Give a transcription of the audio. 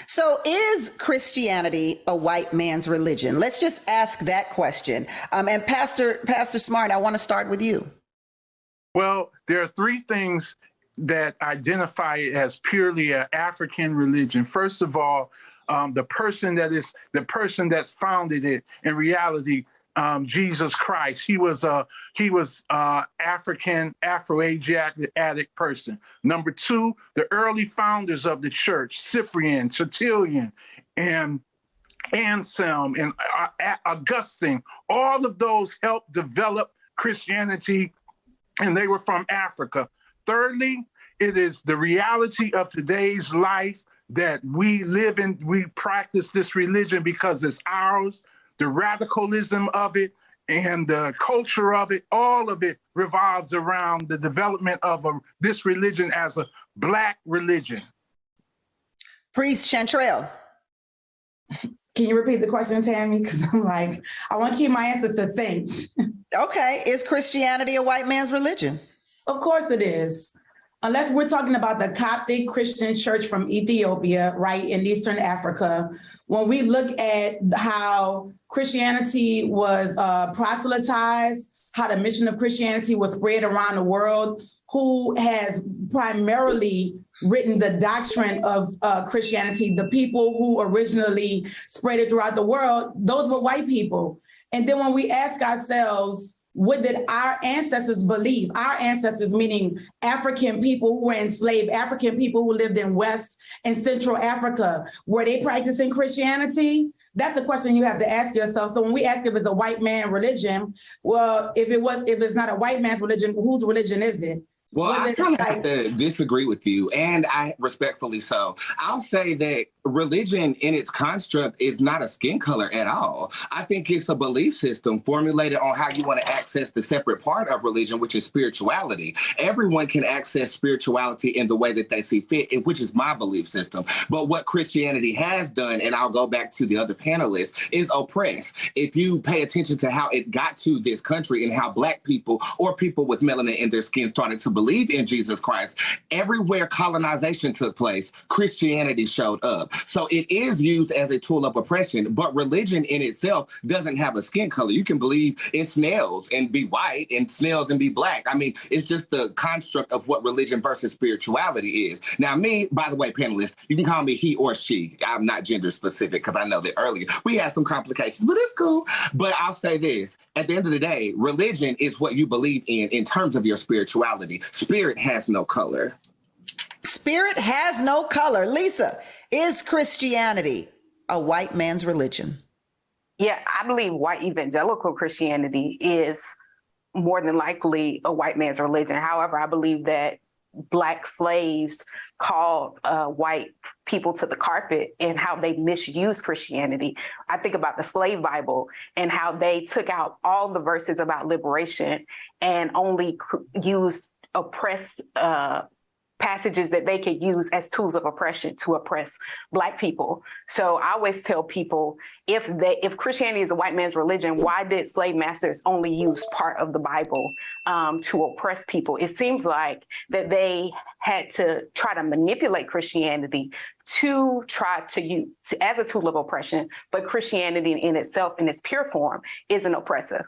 So is Christianity a white man's religion? Let's just ask that question. And Pastor Smart, I want to start with you. Well, there are three things that identify it as purely an African religion. First of all, the person that's founded it, in reality, Jesus Christ. He was African, Afro-Asiatic person. Number two, the early founders of the church, Cyprian, Tertullian, and Anselm, and Augustine. All of those helped develop Christianity, and they were from Africa. Thirdly, it is the reality of today's life that we live in. We practice this religion because it's ours. The radicalism of it and the culture of it, all of it revolves around the development of this religion as a Black religion. Priest Chantrell. Can you repeat the question, Tammy? Because I'm like, I want to keep my answer succinct. Okay. Is Christianity a white man's religion? Of course it is. Unless we're talking about the Coptic Christian church from Ethiopia, right, in Eastern Africa. When we look at how Christianity was proselytized, how the mission of Christianity was spread around the world, who has primarily written the doctrine of Christianity, the people who originally spread it throughout the world, those were white people. And then when we ask ourselves, what did our ancestors believe? Our ancestors, meaning African people who were enslaved, African people who lived in West and Central Africa, were they practicing Christianity? That's the question you have to ask yourself. So when we ask if it's a white man religion, well, if it's not a white man's religion, whose religion is it? Well, I kind of have to disagree with you, and I respectfully so. I'll say that religion in its construct is not a skin color at all. I think it's a belief system formulated on how you want to access the separate part of religion, which is spirituality. Everyone can access spirituality in the way that they see fit, which is my belief system. But what Christianity has done, and I'll go back to the other panelists, is oppress. If you pay attention to how it got to this country and how Black people or people with melanin in their skin started to believe in Jesus Christ, everywhere colonization took place, Christianity showed up. So it is used as a tool of oppression, but religion in itself doesn't have a skin color. You can believe in snails and be white and snails and be Black. I mean, it's just the construct of what religion versus spirituality is. Now, me, by the way, panelists, you can call me he or she. I'm not gender specific because I know that earlier we had some complications, but it's cool. But I'll say this, at the end of the day, religion is what you believe in terms of your spirituality. Spirit has no color. Spirit has no color. Lisa, is Christianity a white man's religion? Yeah, I believe white evangelical Christianity is more than likely a white man's religion. However, I believe that Black slaves called white people to the carpet and how they misused Christianity. I think about the slave Bible and how they took out all the verses about liberation and only used oppressed passages that they could use as tools of oppression to oppress Black people. So I always tell people, if Christianity is a white man's religion, why did slave masters only use part of the Bible to oppress people? It seems like that they had to try to manipulate Christianity to try to use as a tool of oppression, but Christianity in itself, in its pure form, isn't oppressive.